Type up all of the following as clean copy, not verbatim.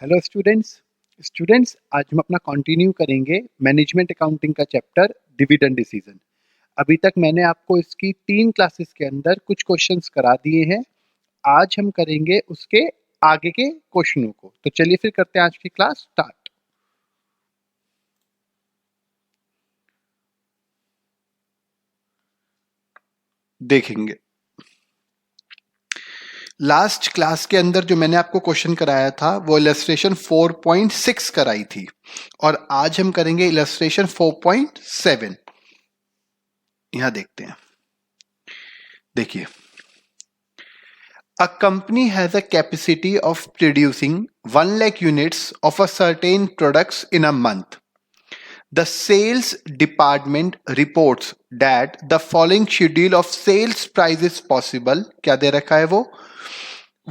Hello students आज हम अपना कंटिन्यू करेंगे मैनेजमेंट अकाउंटिंग का चैप्टर डिविडेंड डिसीजन। अभी तक मैंने आपको इसकी 3 क्लासेस के अंदर कुछ क्वेश्चंस करा दिए हैं। आज हम करेंगे उसके आगे के क्वेश्चनों को। तो चलिए फिर करते हैं आज की क्लास स्टार्ट। देखेंगे लास्ट क्लास के अंदर जो मैंने आपको क्वेश्चन कराया था वो इलस्ट्रेशन 4.6 कराई थी और आज हम करेंगे इलस्ट्रेशन 4.7। यहां देखते हैं, देखिए, a company has a capacity of producing 1 lakh units of a certain products in a month. The sales department reports that the following schedule of sales price is possible. क्या दे रखा है वो?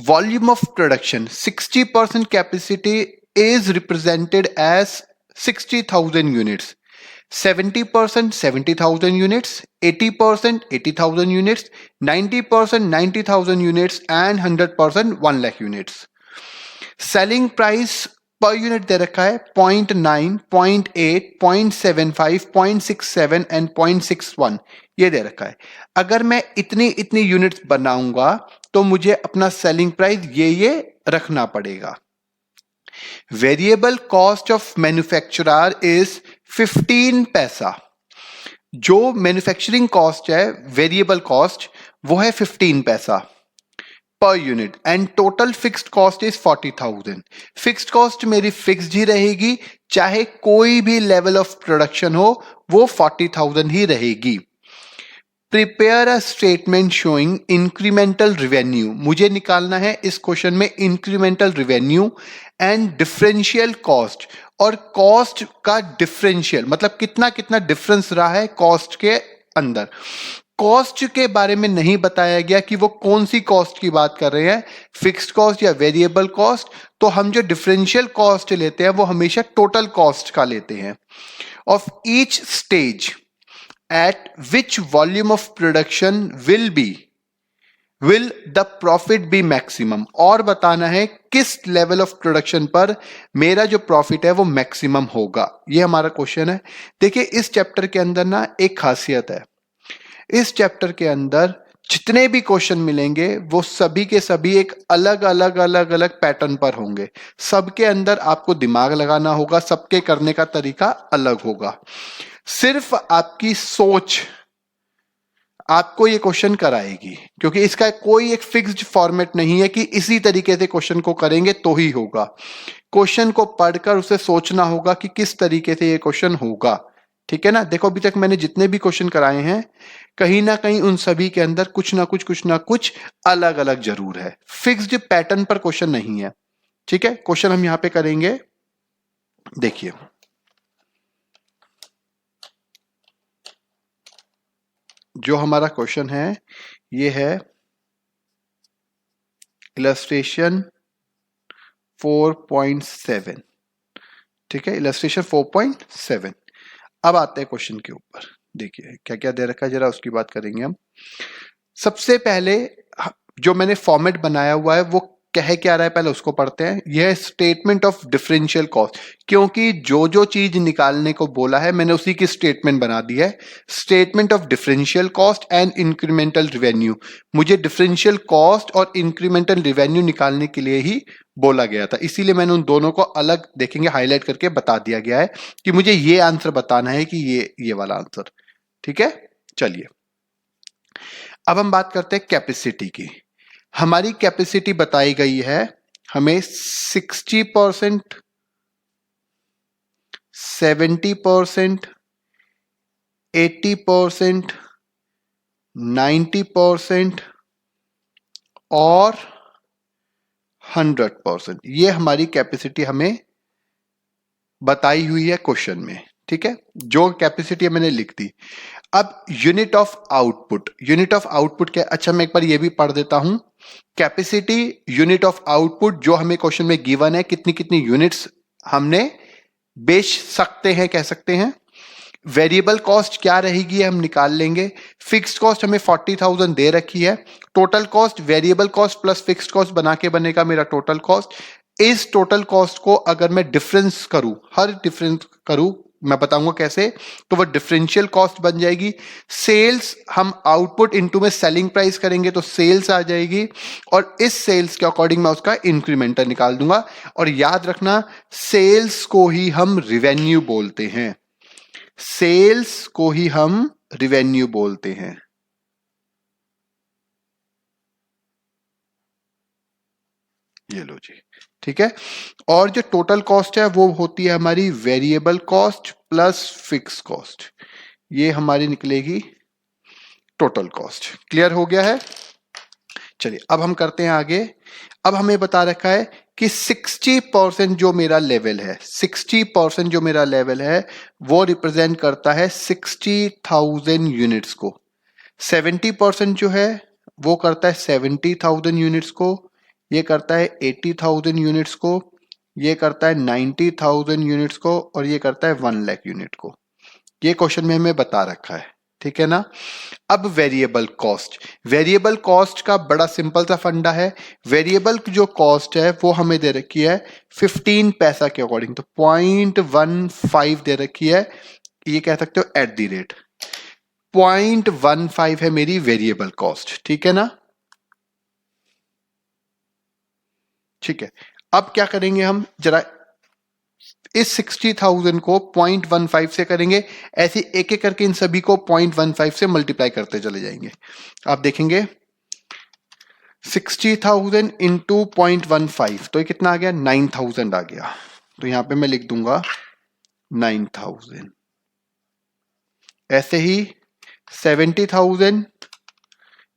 Volume of production 60% capacity is represented as 60,000 units. 70% 70,000 units, 80% 80,000 units, 90% 90,000 units and 100% 1 lakh units. Selling price per unit दे रखा है 0.9, 0.8, 0.75, 0.67 and 0.61 ये दे रखा है। अगर मैं इतनी यूनिट्स बनाऊंगा तो मुझे अपना सेलिंग प्राइस ये रखना पड़ेगा। Variable cost of manufacturer is 15 पैसा। जो मैन्युफैक्चरिंग कॉस्ट है वेरिएबल कॉस्ट वो है 15 पैसा per unit and total fixed cost is 40,000। Fixed cost मेरी फिक्स्ड ही रहेगी, चाहे कोई भी लेवल ऑफ प्रोडक्शन हो वो 40,000 ही रहेगी। Prepare a statement showing incremental revenue. मुझे निकालना है इस क्वेश्चन में incremental revenue and differential cost, और कॉस्ट का डिफरेंशियल मतलब कितना कितना डिफरेंस रहा है कॉस्ट के अंदर। कॉस्ट के बारे में नहीं बताया गया कि वो कौन सी कॉस्ट की बात कर रहे हैं, फिक्स्ड कॉस्ट या वेरिएबल कॉस्ट। तो हम जो डिफरेंशियल कॉस्ट लेते हैं वो हमेशा टोटल कॉस्ट का लेते हैं। Of each stage at which volume of production will the profit be maximum, और बताना है किस लेवल ऑफ प्रोडक्शन पर मेरा जो प्रॉफिट है वो मैक्सिमम होगा। ये हमारा क्वेश्चन है। देखिए इस चैप्टर के अंदर ना एक खासियत है, इस चैप्टर के अंदर जितने भी क्वेश्चन मिलेंगे वो सभी के सभी एक अलग अलग पैटर्न पर होंगे। सबके अंदर आपको दिमाग लगाना होगा, सबके करने का तरीका अलग होगा। सिर्फ आपकी सोच आपको ये क्वेश्चन कराएगी, क्योंकि इसका कोई एक फिक्स्ड फॉर्मेट नहीं है कि इसी तरीके से क्वेश्चन को करेंगे तो ही होगा। क्वेश्चन को पढ़कर उसे सोचना होगा कि किस तरीके से ये क्वेश्चन होगा। ठीक है ना। देखो अभी तक मैंने जितने भी क्वेश्चन कराए हैं कहीं ना कहीं उन सभी के अंदर कुछ ना कुछ अलग अलग जरूर है, फिक्स्ड पैटर्न पर क्वेश्चन नहीं है। ठीक है, क्वेश्चन हम यहां पे करेंगे। देखिए जो हमारा क्वेश्चन है ये है इलस्ट्रेशन 4.7। ठीक है, इलस्ट्रेशन 4.7। अब आते हैं क्वेश्चन के ऊपर। देखिए क्या क्या दे रखा है, जरा उसकी बात करेंगे हम। सबसे पहले जो मैंने फॉर्मेट बनाया हुआ है वो कह क्या रहा है पहले उसको पढ़ते हैं। यह स्टेटमेंट ऑफ डिफरेंशियल कॉस्ट, क्योंकि जो चीज निकालने को बोला है मैंने उसी की स्टेटमेंट बना दी है। Statement of differential cost and incremental revenue. मुझे डिफरेंशियल कॉस्ट और इंक्रीमेंटल रिवेन्यू निकालने के लिए ही बोला गया था, इसीलिए मैंने उन दोनों को अलग देखेंगे हाईलाइट करके बता दिया गया है कि मुझे ये आंसर बताना है कि ये वाला आंसर। ठीक है, चलिए अब हम बात करते हैं कैपेसिटी की। हमारी कैपेसिटी बताई गई है हमें 60%, 70%, 80%, 90% और 100%। ये हमारी कैपेसिटी हमें बताई हुई है क्वेश्चन में। ठीक है, जो कैपेसिटी मैंने लिख दी। अब unit of output, unit of output क्या? अच्छा मैं एक बार ये भी पढ़ देता हूं। कैपेसिटी यूनिट ऑफ आउटपुट जो हमें क्वेश्चन में गिवन है, कितनी कितनी यूनिट्स हमने बेच सकते हैं, कह सकते हैं। वेरिएबल कॉस्ट क्या रहेगी हम निकाल लेंगे। फिक्स्ड कॉस्ट हमें 40,000 दे रखी है। Total cost variable cost plus fixed cost बना के बनेगा मेरा टोटल कॉस्ट। इस टोटल कॉस्ट को अगर मैं डिफरेंस करूं, हर डिफरेंस करूं, मैं बताऊंगा कैसे, तो वो डिफरेंशियल कॉस्ट बन जाएगी। सेल्स हम आउटपुट इनटू में सेलिंग प्राइस करेंगे तो सेल्स आ जाएगी, और इस सेल्स के अकॉर्डिंग मैं उसका इंक्रीमेंटल निकाल दूंगा। और याद रखना, सेल्स को ही हम रिवेन्यू बोलते हैं, सेल्स को ही हम रिवेन्यू बोलते हैं। ये लो जी, ठीक है। और जो टोटल कॉस्ट है वो होती है हमारी variable cost plus fix cost, ये हमारी निकलेगी टोटल कॉस्ट। क्लियर हो गया है? चलिए अब हम करते हैं आगे। अब हमें बता रखा है कि 60% जो मेरा लेवल है, 60% जो मेरा लेवल है वो रिप्रेजेंट करता है 60,000 यूनिट्स को। 70% जो है वो करता है 70,000 यूनिट्स को, ये करता है 80,000 यूनिट्स को, ये करता है 90,000 यूनिट्स को, और ये करता है 1 लाख यूनिट को। ये क्वेश्चन में हमें बता रखा है, ठीक है ना। अब वेरिएबल कॉस्ट, वेरिएबल कॉस्ट का बड़ा सिंपल सा फंडा है। वेरिएबल जो कॉस्ट है वो हमें दे रखी है 15 पैसा के अकॉर्डिंग, तो 0.15 दे रखी है, ये कह सकते हो एट द रेट 0.15 है मेरी वेरिएबल कॉस्ट, ठीक है ना। ठीक है, अब क्या करेंगे हम, जरा इस 60,000 को 0.15 से करेंगे, ऐसे एक एक करके इन सभी को 0.15 से मल्टीप्लाई करते चले जाएंगे। आप देखेंगे 60,000 इंटू 0.15, तो ये कितना आ गया, 9,000 आ गया। तो यहां पे मैं लिख दूंगा 9,000। ऐसे ही 70,000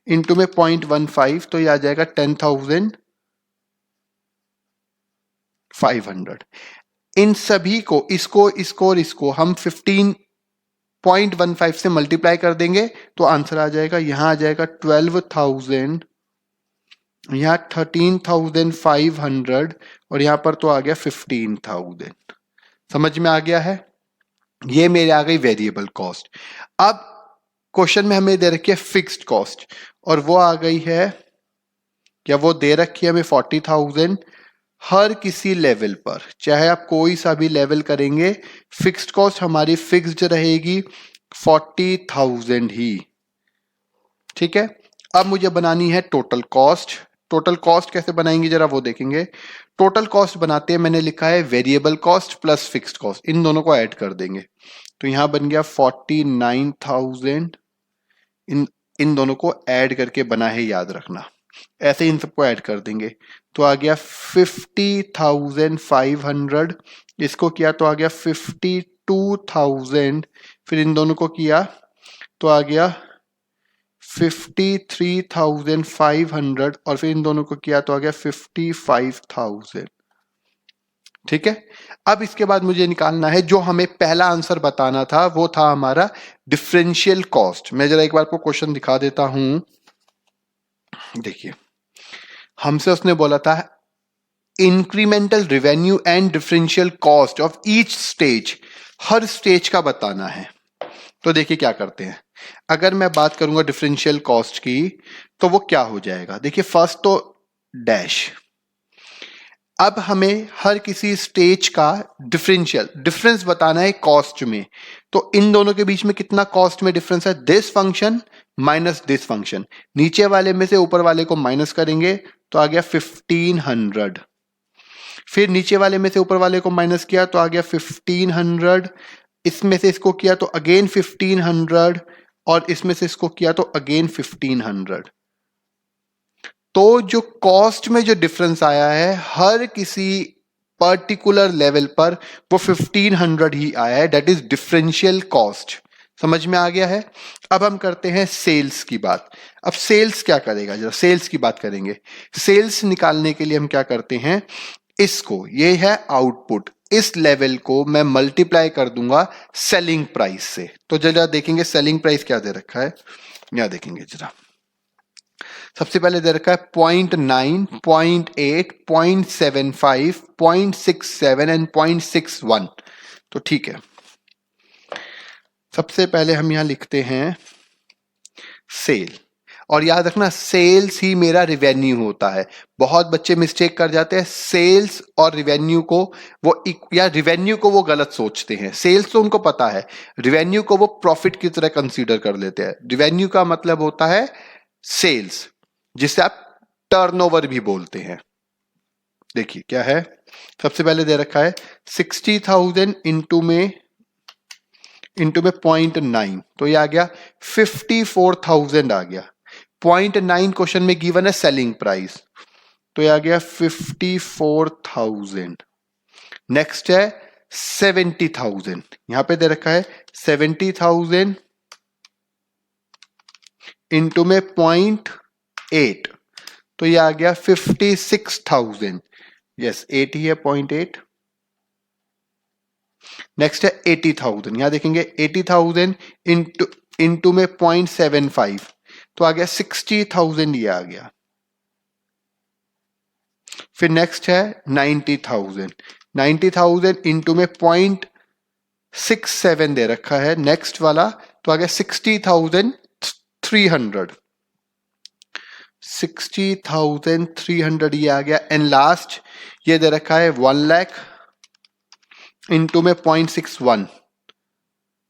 इंटू में 0.15, तो ये आ जाएगा 10,500। इन सभी को, इसको इसको और इसको हम 15.15 से मल्टीप्लाई कर देंगे तो आंसर आ जाएगा, यहां आ जाएगा 12,000, यहां 13,500, और यहां पर तो आ गया 15,000। समझ में आ गया है? ये मेरे आ गई वेरिएबल कॉस्ट। अब क्वेश्चन में हमें दे रखी है फिक्स्ड कॉस्ट, और वो आ गई है, क्या वो दे रखी है हमें 40,000। हर किसी लेवल पर, चाहे आप कोई सा भी लेवल करेंगे, फिक्स्ड कॉस्ट हमारी फिक्स्ड रहेगी 40,000 ही, ठीक है। अब मुझे बनानी है टोटल कॉस्ट। टोटल कॉस्ट कैसे बनाएंगे जरा वो देखेंगे। टोटल कॉस्ट बनाते हैं, मैंने लिखा है variable cost plus fixed cost, इन दोनों को ऐड कर देंगे, तो यहां बन गया 49,000। इन दोनों को ऐड करके बना है, याद रखना। ऐसे इन सबको ऐड कर देंगे तो आ गया 50,500, इसको किया तो आ गया 52,000, फिर इन दोनों को किया तो आ गया 53,500, और फिर इन दोनों को किया तो आ गया 55,000, ठीक है। अब इसके बाद मुझे निकालना है, जो हमें पहला आंसर बताना था वो था हमारा डिफरेंशियल कॉस्ट। मैं जरा एक बार को क्वेश्चन दिखा देता हूं, देखिए हमसे उसने बोला था incremental revenue and differential cost of each stage, her stage का बताना है। तो देखिए क्या करते हैं, अगर मैं बात करूंगा डिफरेंशियल कॉस्ट की तो वो क्या हो जाएगा, देखिए फर्स्ट तो डैश। अब हमें हर किसी स्टेज का डिफरेंस बताना है कॉस्ट में, तो इन दोनों के बीच में कितना कॉस्ट में डिफरेंस है, this function minus this function, नीचे वाले में से ऊपर वाले को माइनस करेंगे तो आ गया 1500, फिर नीचे वाले में से ऊपर वाले को माइनस किया तो आ गया 1500, इसमें से इसको किया तो अगेन 1500, और इसमें से इसको किया तो अगेन 1500। तो जो कॉस्ट में जो डिफरेंस आया है हर किसी पर्टिकुलर लेवल पर वो 1500 ही आया है, दैट इज डिफरेंशियल कॉस्ट। समझ में आ गया है? अब हम करते हैं सेल्स की बात। अब सेल्स क्या करेगा, जरा सेल्स की बात करेंगे। सेल्स निकालने के लिए हम क्या करते हैं, इसको, ये है आउटपुट, इस लेवल को मैं मल्टीप्लाई कर दूंगा सेलिंग प्राइस से। तो जरा देखेंगे सेलिंग प्राइस क्या दे रखा है, यहां देखेंगे जरा। सबसे पहले दे रखा है 0.9, 0.8, 0.75, 0.67 एंड 0.61। तो ठीक है, सबसे पहले हम यहां लिखते हैं सेल, और याद रखना सेल्स ही मेरा रिवेन्यू होता है। बहुत बच्चे मिस्टेक कर जाते हैं सेल्स और रिवेन्यू को, या रिवेन्यू को वो गलत सोचते हैं। सेल्स तो उनको पता है, रिवेन्यू को वो प्रॉफिट की तरह कंसीडर कर लेते हैं। रिवेन्यू का मतलब होता है सेल्स, जिसे आप टर्नओवर भी बोलते हैं। देखिए क्या है, सबसे पहले दे रखा है 60,000 इंटू में 0.9, तो ये आ गया 54,000 आ गया। 0.9 क्वेश्चन में गिवन है सेलिंग प्राइस, तो ये आ गया 54,000। नेक्स्ट है 70,000, यहां पे दे रखा है 70,000 इंटू में 0.8, तो ये आ गया 56,000। यस 8 ही है, 0.8। नेक्स्ट है 80,000, यहां देखेंगे 80,000 इंटू में 0.75, तो आ गया 60,000, ये आ गया। फिर नेक्स्ट है 90,000 इंटू में 0.67 दे रखा है नेक्स्ट वाला, तो आ गया 60,300 ये आ गया। एंड लास्ट ये दे रखा है 1 लाख इंटू में 0.61,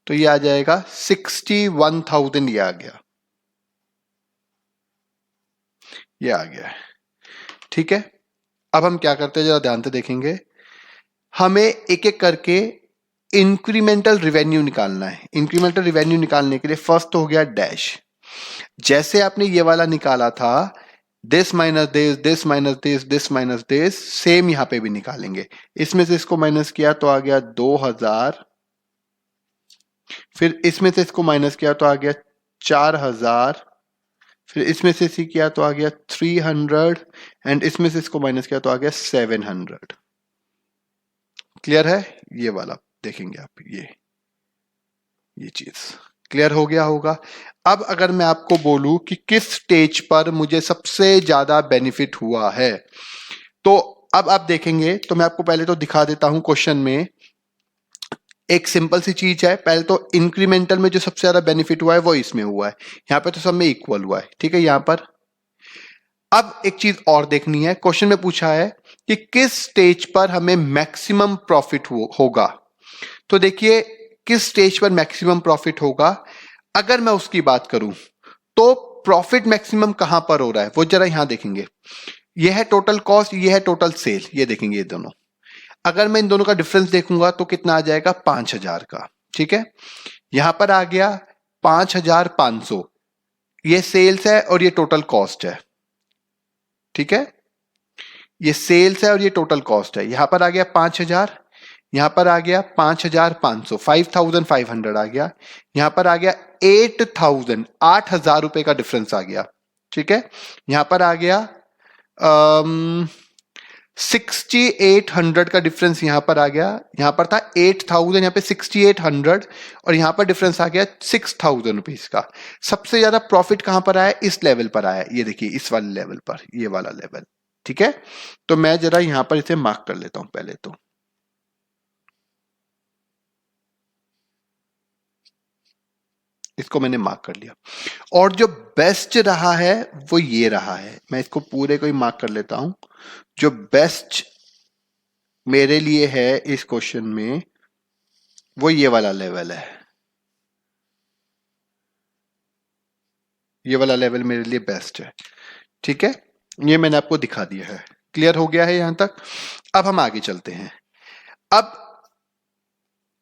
तो ये आ जाएगा 61,000, ये आ गया, ये आ गया। ठीक है, अब हम क्या करते हैं जरा ध्यान से देखेंगे। हमें एक एक करके इंक्रीमेंटल रिवेन्यू निकालना है। इंक्रीमेंटल रिवेन्यू निकालने के लिए फर्स्ट हो गया डैश। जैसे आपने ये वाला निकाला था, this minus this, this minus this, this minus this, same यहां पे भी निकालेंगे। इसमें से इसको माइनस किया तो आ गया 2,000, फिर इसमें से इसको माइनस किया तो आ गया 4,000, फिर इसमें से इसी किया तो आ गया 300, एंड इसमें से इसको माइनस किया तो आ गया 700। क्लियर है? ये वाला देखेंगे आप, ये चीज क्लियर हो गया होगा। अब अगर मैं आपको बोलूं कि किस स्टेज पर मुझे सबसे ज्यादा बेनिफिट हुआ है, तो अब आप देखेंगे, तो मैं आपको पहले तो दिखा देता हूं क्वेश्चन में। एक सिंपल सी चीज है, पहले तो इंक्रीमेंटल में जो सबसे ज्यादा बेनिफिट हुआ है वो इसमें हुआ है, यहां पे तो सब में इक्वल हुआ है। ठीक है, यहां पर अब एक चीज और देखनी है। क्वेश्चन में पूछा है कि किस स्टेज पर हमें मैक्सिमम प्रॉफिट होगा। तो देखिए किस स्टेज पर मैक्सिमम प्रॉफिट होगा, अगर मैं उसकी बात करूं तो प्रॉफिट मैक्सिमम कहां पर हो रहा है वो जरा यहां देखेंगे। यह है टोटल कॉस्ट, यह है टोटल सेल, ये देखेंगे ये दोनों। अगर मैं इन दोनों का डिफरेंस देखूंगा तो कितना आ जाएगा, 5,000 का। ठीक है, यहां पर आ गया 5,500, ये सेल्स है और ये टोटल कॉस्ट है। ठीक है, ये सेल्स है और ये टोटल कॉस्ट है। यहां पर आ गया 5,000, यहां पर आ गया 5,500, 5,500 आ गया। यहां पर आ गया 8,000, 8,000 रुपए का डिफरेंस आ गया। ठीक है, यहां पर आ गया 6,800 का डिफरेंस यहां पर आ गया। यहां पर था 8,000, यहां पे 6,800, और यहां पर डिफरेंस आ गया 6,000 रुपीज का। सबसे ज्यादा प्रॉफिट कहां पर आया, इस लेवल पर आया, ये देखिए इस वाले लेवल पर, ये वाला लेवल। ठीक है, तो मैं जरा यहां पर इसे मार्क कर लेता हूं पहले तो। इसको मैंने मार्क कर लिया, और जो बेस्ट रहा है वो ये रहा है। मैं इसको पूरे को ही मार्क कर लेता हूं। जो बेस्ट मेरे लिए है इस क्वेश्चन में वो ये वाला लेवल है। ये वाला लेवल मेरे लिए बेस्ट है। ठीक है, ये मैंने आपको दिखा दिया है। क्लियर हो गया है यहां तक? अब हम आगे चलते हैं। अब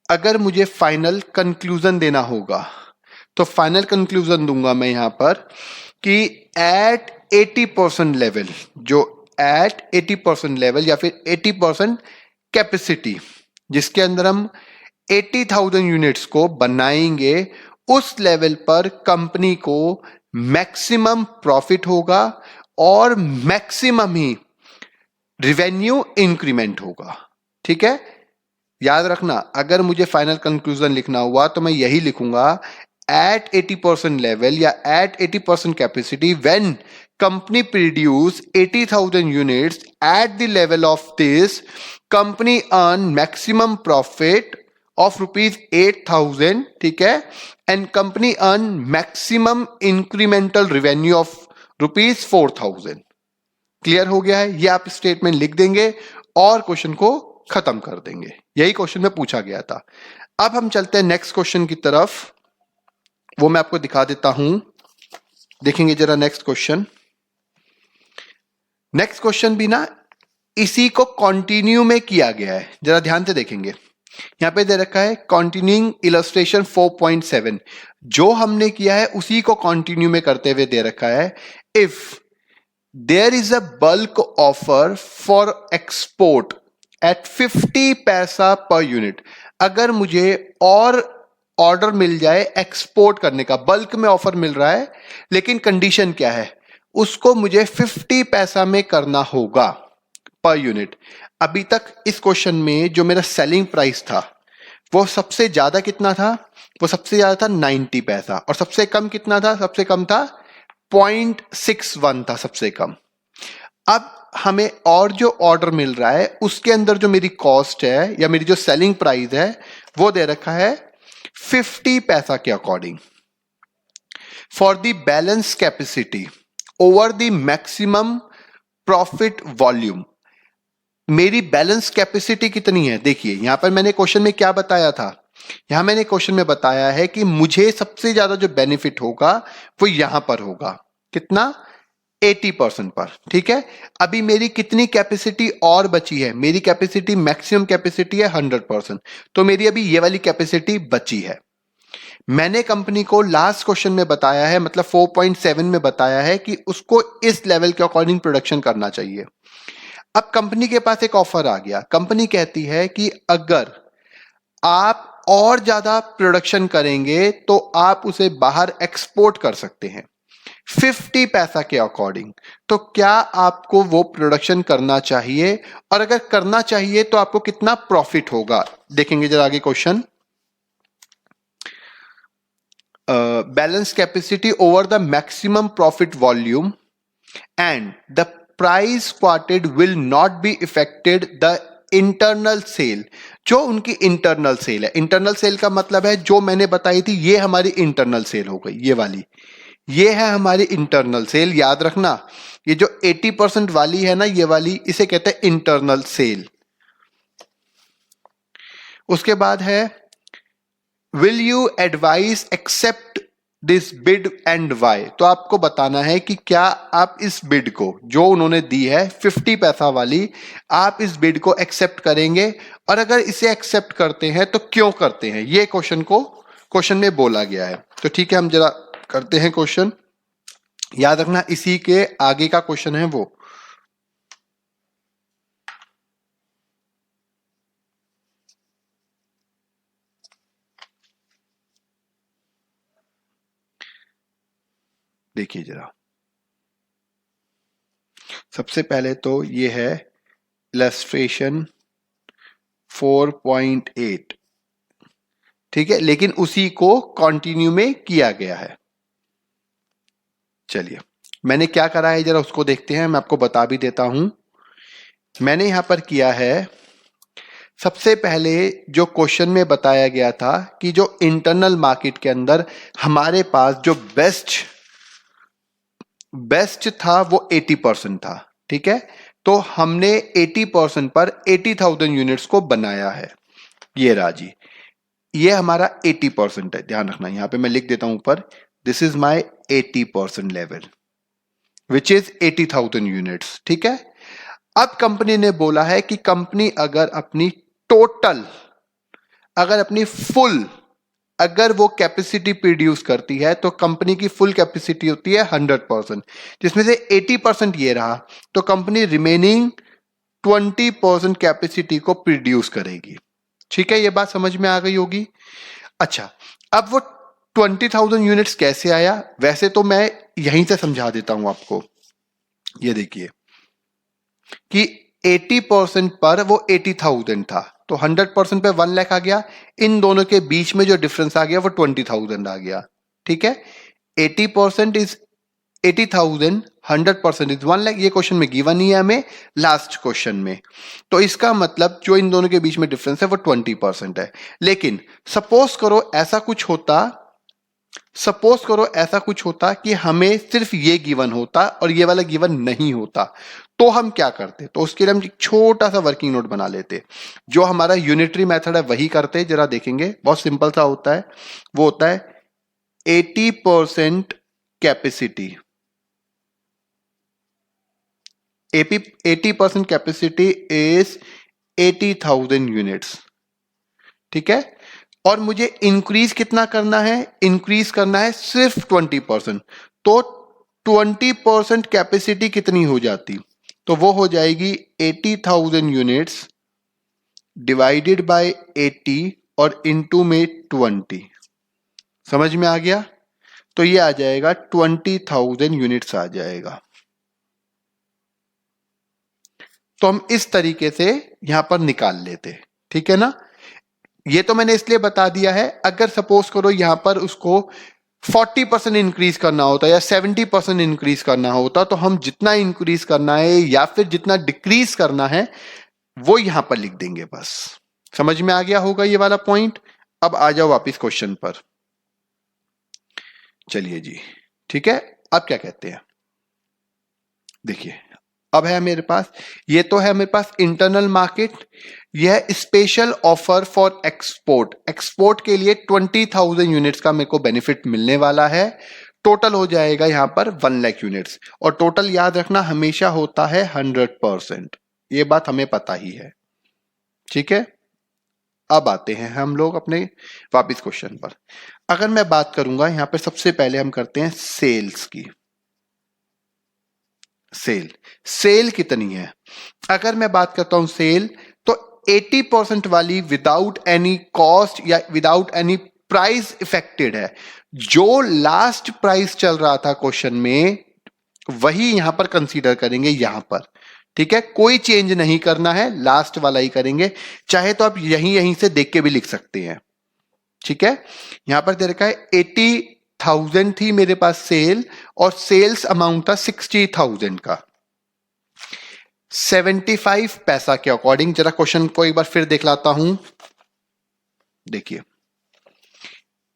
अगर मुझे फाइनल कंक्लूजन देना होगा तो फाइनल कंक्लूजन दूंगा मैं यहां पर कि एट 80% लेवल, जो एट 80% लेवल या फिर 80% कैपेसिटी, जिसके अंदर हम 80,000 यूनिट्स को बनाएंगे, उस लेवल पर कंपनी को मैक्सिमम प्रॉफिट होगा और मैक्सिमम ही रिवेन्यू इंक्रीमेंट होगा। ठीक है, याद रखना, अगर मुझे फाइनल कंक्लूजन लिखना हुआ तो मैं यही लिखूंगा, at 80% level या at 80% capacity when company produce 80,000 units at the level of this company earn maximum profit of ₹8,000, ठीक है, and company earn maximum incremental revenue of ₹4,000। Clear हो गया है? ये आप स्टेटमेंट लिख देंगे और क्वेश्चन को खत्म कर देंगे। यही क्वेश्चन में पूछा गया था। अब हम चलते हैं नेक्स्ट क्वेश्चन की तरफ, वो मैं आपको दिखा देता हूं। देखेंगे जरा नेक्स्ट क्वेश्चन। नेक्स्ट क्वेश्चन भी ना इसी को कंटिन्यू में किया गया है, जरा ध्यान से देखेंगे। यहां पे दे रखा है कंटिन्यूइंग इलस्ट्रेशन 4.7, जो हमने किया है उसी को कंटिन्यू में करते हुए दे रखा है। If there is a bulk offer for export at 50 पैसा पर यूनिट, अगर मुझे और ऑर्डर मिल जाए एक्सपोर्ट करने का, बल्क में ऑफर मिल रहा है, लेकिन कंडीशन क्या है, उसको मुझे 50 पैसा में करना होगा पर यूनिट। अभी तक इस क्वेश्चन में जो मेरा सेलिंग प्राइस था वो सबसे ज्यादा कितना था? वो सबसे ज्यादा था 90 पैसा, और सबसे कम कितना था? सबसे कम था 0.61 था सबसे कम। अब हमें और जो ऑर्डर मिल रहा है उसके अंदर जो मेरी कॉस्ट है या मेरी जो सेलिंग प्राइस है वो दे रखा है 50 पैसा के according. For the balance capacity over the maximum profit volume, मेरी बैलेंस कैपेसिटी कितनी है? देखिए यहां पर मैंने क्वेश्चन में क्या बताया था, यहां मैंने क्वेश्चन में बताया है कि मुझे सबसे ज्यादा जो बेनिफिट होगा वो यहां पर होगा, कितना? 80% पर, ठीक है। अभी मेरी कितनी कैपेसिटी और बची है? मेरी कैपेसिटी मैक्सिमम कैपेसिटी है 100%, तो मेरी अभी ये वाली कैपेसिटी बची है। मैंने कंपनी को लास्ट क्वेश्चन में बताया है, मतलब 4.7 में बताया है कि उसको इस लेवल के अकॉर्डिंग प्रोडक्शन करना चाहिए। अब कंपनी के पास एक ऑफर आ गया, कंपनी कहती है कि अगर आप और ज्यादा प्रोडक्शन करेंगे तो आप उसे बाहर एक्सपोर्ट कर सकते हैं 50 पैसा के अकॉर्डिंग। तो क्या आपको वो प्रोडक्शन करना चाहिए, और अगर करना चाहिए तो आपको कितना प्रॉफिट होगा? देखेंगे जरा आगे question. Balance capacity over the maximum profit volume and the price quoted will not be affected the internal sale. जो उनकी इंटरनल सेल है, इंटरनल सेल का मतलब है जो मैंने बताई थी, ये हमारी इंटरनल सेल हो गई, ये वाली, ये है हमारी इंटरनल सेल। याद रखना ये जो 80% वाली है ना, ये वाली, इसे कहते हैं इंटरनल सेल। उसके बाद है will you advise accept this bid and why. तो आपको बताना है कि क्या आप इस बिड को जो उन्होंने दी है 50 पैसा वाली, आप इस बिड को एक्सेप्ट करेंगे, और अगर इसे एक्सेप्ट करते हैं तो क्यों करते हैं, ये क्वेश्चन में बोला गया है। तो ठीक है, हम जरा करते हैं क्वेश्चन। याद रखना इसी के आगे का क्वेश्चन है वो। देखिए जरा, सबसे पहले तो ये है इलस्ट्रेशन 4.8, ठीक है, लेकिन उसी को कंटिन्यू में किया गया है। चलिए मैंने क्या करा है जरा उसको देखते हैं, मैं आपको बता भी देता हूं। मैंने यहां पर किया है, सबसे पहले जो क्वेश्चन में बताया गया था कि जो इंटरनल मार्केट के अंदर हमारे पास जो बेस्ट था वो 80% था, ठीक है। तो हमने 80% पर 80,000 यूनिट्स को बनाया है। ये राजी, ये हमारा 80% है। ध्यान रखना, यहां पे मैं लिख देता हूं ऊपर, this is my 80% level which is 80,000 units, ठीक है। अब कंपनी ने बोला है कि कंपनी अगर अपनी टोटल, अगर अपनी फुल, अगर वो कैपेसिटी प्रोड्यूस करती है तो कंपनी की फुल कैपेसिटी होती है 100%, जिसमें से 80% ये रहा, तो कंपनी रिमेनिंग 20% कैपेसिटी को प्रोड्यूस करेगी। ठीक है, ये बात समझ में आ गई होगी। अच्छा, अब वो 20,000 यूनिट्स कैसे आया? वैसे तो मैं यहीं से समझा देता हूं आपको। ये देखिए कि 80% पर वो 80,000 था, तो 100% पे 1 लाख आ गया, इन दोनों के बीच में जो डिफरेंस आ गया वो 20,000 आ गया। ठीक है, 80% इज 80,000 100% इज 1 लाख। ये क्वेश्चन में गिवन नहीं है हमें, लास्ट क्वेश्चन में। तो इसका मतलब जो इन दोनों के बीच में डिफरेंस है वो 20% है। लेकिन सपोज करो ऐसा कुछ होता कि हमें सिर्फ ये गिवन होता और ये वाला गिवन नहीं होता, तो हम क्या करते? तो उसके लिए हम एक छोटा सा वर्किंग नोट बना लेते। जो हमारा यूनिटरी मेथड है वही करते, जरा देखेंगे, बहुत सिंपल सा होता है। वो होता है 80% कैपेसिटी। 80% कैपेसिटी इज 80,000 यूनिट्स, ठीक है। और मुझे इंक्रीज कितना करना है? इंक्रीज करना है सिर्फ 20%। तो 20% कैपेसिटी कितनी हो जाती? तो वो हो जाएगी 80,000 यूनिट्स डिवाइडेड बाय 80 और इनटू में 20। समझ में आ गया? तो ये आ जाएगा 20,000 यूनिट्स आ जाएगा। तो हम इस तरीके से यहां पर निकाल लेते, ठीक है ना। ये तो मैंने इसलिए बता दिया है, अगर सपोज करो यहां पर उसको 40% इंक्रीज करना होता या 70% इंक्रीज करना होता, तो हम जितना इंक्रीज करना है या फिर जितना डिक्रीज करना है वो यहां पर लिख देंगे बस। समझ में आ गया होगा ये वाला पॉइंट। अब आ जाओ वापिस क्वेश्चन पर। चलिए जी, ठीक है। अब क्या कहते हैं, देखिए, अब है मेरे पास, ये तो है मेरे पास इंटरनल मार्केट। यह special offer for export. Export के लिए 20,000 यूनिट्स का मेरे को बेनिफिट मिलने वाला है। टोटल हो जाएगा यहां पर 1 लाख यूनिट्स, और टोटल याद रखना हमेशा होता है 100%। ये बात हमें पता ही है, ठीक है। अब आते हैं हम लोग अपने वापिस क्वेश्चन पर। अगर मैं बात करूंगा यहां पर, सबसे पहले हम करते हैं सेल्स की। सेल कितनी है? अगर मैं बात करता हूं सेल, तो 80% वाली विदाउट एनी कॉस्ट या विदाउट एनी प्राइस इफेक्टेड है। जो लास्ट प्राइस चल रहा था क्वेश्चन में वही यहां पर कंसीडर करेंगे यहां पर, ठीक है। कोई चेंज नहीं करना है, लास्ट वाला ही करेंगे। चाहे तो आप यहीं यहीं से देख के भी लिख सकते हैं, ठीक है। यहां पर दे रखा है 80,000 थी मेरे पास सेल, और सेल्स अमाउंट था 60,000 का। 75 पैसा के अकॉर्डिंग, जरा क्वेश्चन को एक बार फिर देख लाता हूं। देखिए,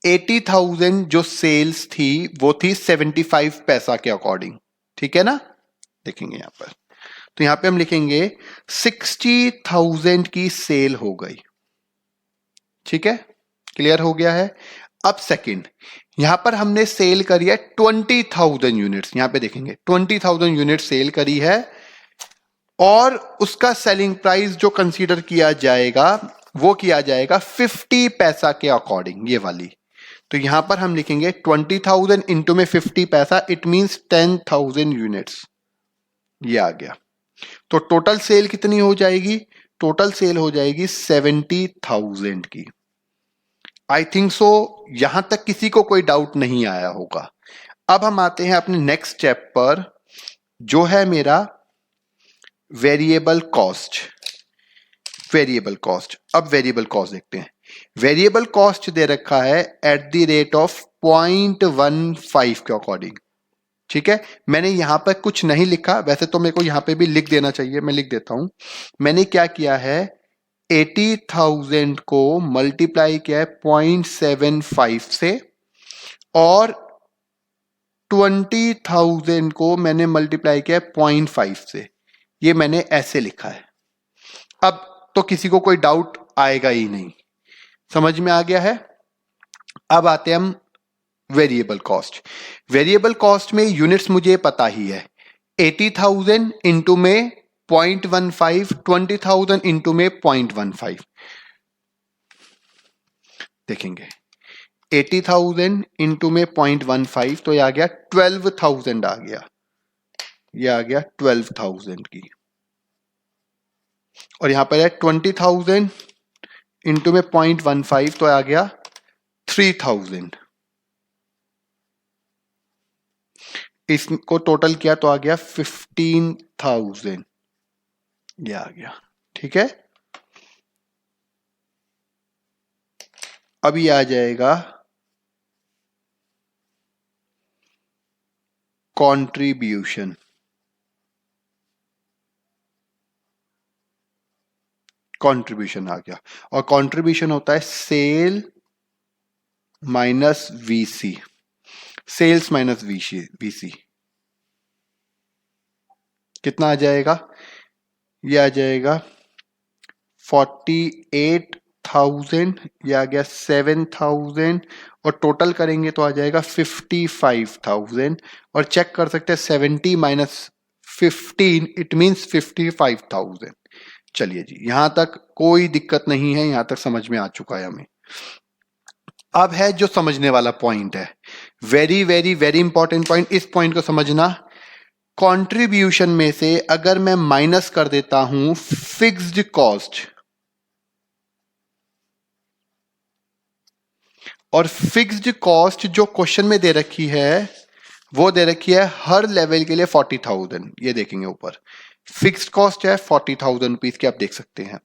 80,000 जो सेल्स थी वो थी 75 पैसा के अकॉर्डिंग, ठीक है ना। देखेंगे यहां पर, तो यहां पे हम लिखेंगे 60,000 की सेल हो गई, ठीक है। क्लियर हो गया है। अब सेकंड, यहां पर हमने सेल करी है 20,000 यूनिट्स। यहां पे देखेंगे 20,000 यूनिट सेल करी है, और उसका सेलिंग प्राइस जो कंसीडर किया जाएगा वो किया जाएगा 50 पैसा के अकॉर्डिंग, ये वाली। तो यहां पर हम लिखेंगे 20,000 इंटू में 50 पैसा, इट मींस 10,000 यूनिट्स। ये आ गया। तो टोटल सेल कितनी हो जाएगी? टोटल सेल हो जाएगी 70,000 की। आई थिंक सो यहां तक किसी को कोई डाउट नहीं आया होगा। अब हम आते हैं अपने नेक्स्ट स्टेप पर, जो है मेरा वेरिएबल कॉस्ट। वेरिएबल कॉस्ट, अब वेरिएबल कॉस्ट देखते हैं। वेरिएबल कॉस्ट दे रखा है एट द रेट ऑफ 0.15 के अकॉर्डिंग, ठीक है। मैंने यहां पर कुछ नहीं लिखा, वैसे तो मेरे को यहां पे भी लिख देना चाहिए, मैं लिख देता हूं। मैंने क्या किया है, 80,000 को मल्टीप्लाई किया है 0.75 से, और 20,000 को मैंने मल्टीप्लाई किया है 0.5 से। ये मैंने ऐसे लिखा है। अब तो किसी को कोई डाउट आएगा ही नहीं, समझ में आ गया है। अब आते हैं हम वेरिएबल कॉस्ट। वेरिएबल कॉस्ट में यूनिट्स मुझे पता ही है, 80,000 इंटू में 0.15, 20,000 इंटू में 0.15। देखेंगे 80,000 इंटू में 0.15, तो ये आ गया 12,000 आ गया। ये आ गया 12,000 की, और यहां पर है 20,000 इंटू में 0.15, तो आ गया 3,000। इसको टोटल किया तो आ गया 15,000। ये आ गया, ठीक है। अभी आ जाएगा कंट्रीब्यूशन, कंट्रीब्यूशन आ गया, और कंट्रीब्यूशन होता है sale minus VC, sales minus VC. कितना आ जाएगा? ये आ जाएगा 48,000, ये आ गया 7,000, और टोटल करेंगे तो आ जाएगा 55,000। और चेक कर सकते हैं 70 माइनस 15 इट मींस 55,000। चलिए जी, यहां तक कोई दिक्कत नहीं है, यहां तक समझ में आ चुका है हमें। अब है जो समझने वाला पॉइंट है, very very very important point, इस पॉइंट को समझना। कंट्रीब्यूशन में से अगर मैं माइनस कर देता हूं फिक्स्ड कॉस्ट, और फिक्स्ड कॉस्ट जो क्वेश्चन में दे रखी है वो दे रखी है हर लेवल के लिए 40,000। ये देखेंगे ऊपर फिक्स्ड कॉस्ट है 40,000 रुपीज की, आप देख सकते हैं।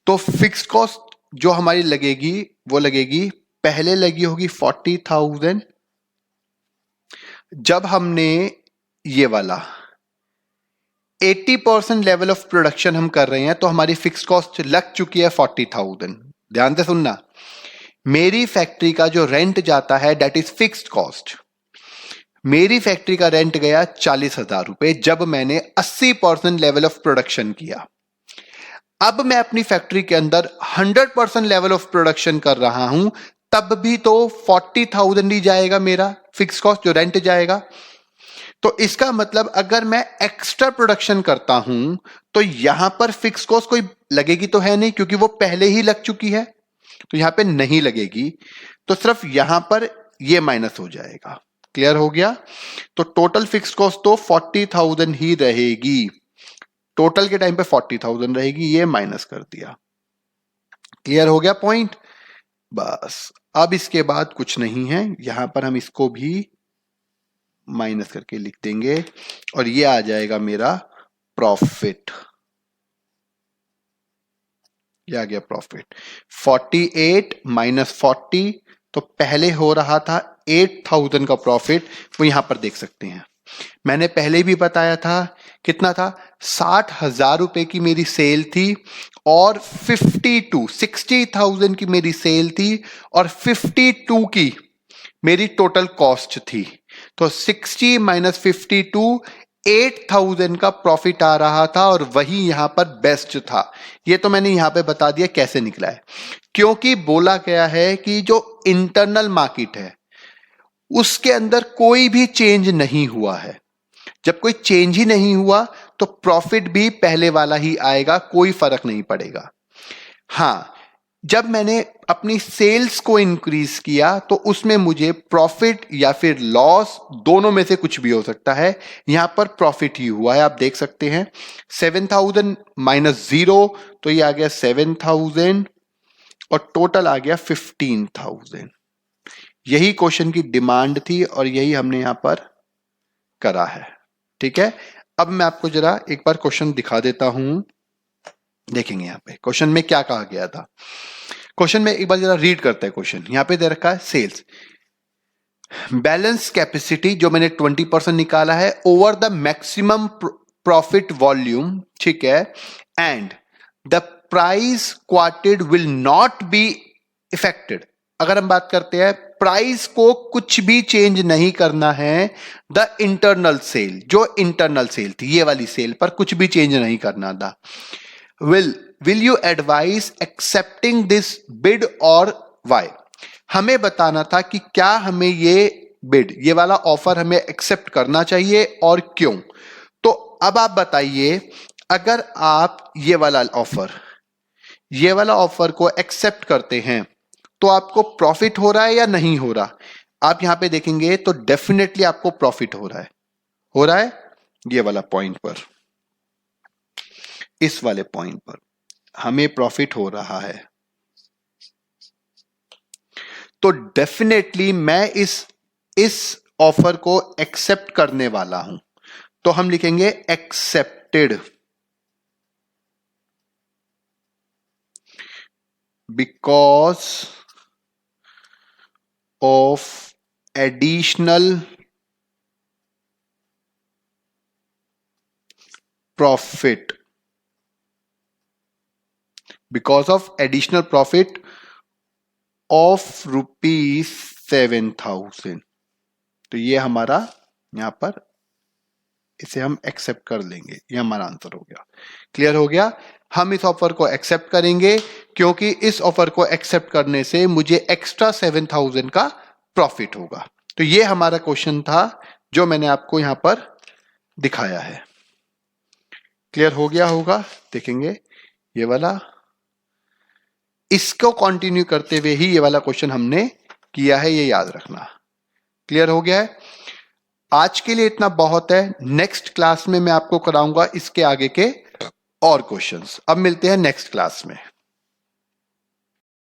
तो फिक्स्ड कॉस्ट जो हमारी लगेगी वो लगेगी, पहले लगी होगी 40,000। जब हमने ये वाला 80% लेवल ऑफ प्रोडक्शन हम कर रहे हैं तो हमारी फिक्स्ड कॉस्ट लग चुकी है 40,000। ध्यान से सुनना, मेरी फैक्ट्री का जो रेंट जाता है दैट इज फिक्स्ड कॉस्ट। मेरी फैक्ट्री का रेंट गया 40,000 रुपए जब मैंने 80% लेवल ऑफ प्रोडक्शन किया। अब मैं अपनी फैक्ट्री के अंदर 100% लेवल ऑफ प्रोडक्शन कर रहा हूं, तब भी तो 40,000 ही जाएगा मेरा फिक्स कॉस्ट, जो रेंट जाएगा। तो इसका मतलब अगर मैं एक्स्ट्रा प्रोडक्शन करता हूं तो यहां पर फिक्स कॉस्ट कोई लगेगी तो है नहीं, क्योंकि वो पहले ही लग चुकी है, तो यहां पे नहीं लगेगी। तो सिर्फ यहां पर ये माइनस हो जाएगा। क्लियर हो गया? तो टोटल फिक्स कॉस्ट तो 40,000 ही रहेगी, टोटल के टाइम पे 40,000 रहेगी, ये माइनस कर दिया। क्लियर हो गया पॉइंट? बस अब इसके बाद कुछ नहीं है, यहां पर हम इसको भी माइनस करके लिख देंगे और ये आ जाएगा मेरा प्रॉफिट। ये आ गया प्रॉफिट 48 माइनस 40, तो पहले हो रहा था 8,000 का प्रॉफिट, वो यहां पर देख सकते हैं। मैंने पहले भी बताया था कितना था, 60,000 रुपए की मेरी सेल थी और 60,000 की मेरी सेल थी और 52 की मेरी टोटल कॉस्ट थी। तो 60 माइनस 52, 8,000 का प्रॉफिट आ रहा था और वही यहां पर बेस्ट था। ये तो मैंने यहां पे बता दिया कैसे निकला है, क्योंकि बोला गया है कि जो इंटरनल मार्केट है उसके अंदर कोई भी चेंज नहीं हुआ है। जब कोई चेंज ही नहीं हुआ तो प्रॉफिट भी पहले वाला ही आएगा, कोई फर्क नहीं पड़ेगा। हां, जब मैंने अपनी सेल्स को इंक्रीज किया तो उसमें मुझे प्रॉफिट या फिर लॉस दोनों में से कुछ भी हो सकता है, यहां पर प्रॉफिट ही हुआ है। आप देख सकते हैं 7,000 माइनस 0, तो ये आ गया 7,000 और टोटल आ गया 15,000। यही क्वेश्चन की डिमांड थी और यही हमने यहां पर करा है। ठीक है, अब मैं आपको जरा एक बार क्वेश्चन दिखा देता हूं, देखेंगे यहां पे क्वेश्चन में क्या कहा गया था। क्वेश्चन में एक बार जरा रीड करते हैं। क्वेश्चन यहां पे दे रखा है सेल्स बैलेंस कैपेसिटी जो मैंने 20% निकाला है over the maximum profit volume, ठीक है, and the price quoted will not be affected. अगर हम बात करते हैं प्राइस को कुछ भी चेंज नहीं करना है, द इंटरनल सेल, जो इंटरनल सेल थी ये वाली सेल पर कुछ भी चेंज नहीं करना था। Will you advise accepting this bid और वाई? हमें बताना था कि क्या हमें ये बिड, ये वाला ऑफर हमें एक्सेप्ट करना चाहिए और क्यों। तो अब आप बताइए, अगर आप ये वाला ऑफर को एक्सेप्ट करते हैं तो आपको प्रॉफिट हो रहा है या नहीं हो रहा? आप यहां पे देखेंगे तो डेफिनेटली आपको प्रॉफिट हो रहा है ये वाला पॉइंट पर, इस वाले पॉइंट पर हमें प्रॉफिट हो रहा है। तो डेफिनेटली मैं इस ऑफर को एक्सेप्ट करने वाला हूं, तो हम लिखेंगे accepted because of additional profit because of additional profit of ₹7,000। तो ये हमारा यहां पर इसे हम एक्सेप्ट कर लेंगे, ये हमारा आंसर हो गया। क्लियर हो गया? हम इस ऑफर को एक्सेप्ट करेंगे क्योंकि इस ऑफर को एक्सेप्ट करने से मुझे एक्स्ट्रा 7,000 का प्रॉफिट होगा। तो ये हमारा क्वेश्चन था जो मैंने आपको यहां पर दिखाया है। क्लियर हो गया होगा? देखेंगे ये वाला, इसको कंटिन्यू करते हुए ही ये वाला क्वेश्चन हमने किया है, ये याद रखना। क्लियर हो गया है? आज के लिए इतना बहुत है। नेक्स्ट क्लास में मैं आपको कराऊंगा इसके आगे के और क्वेश्चंस। अब मिलते हैं नेक्स्ट क्लास में।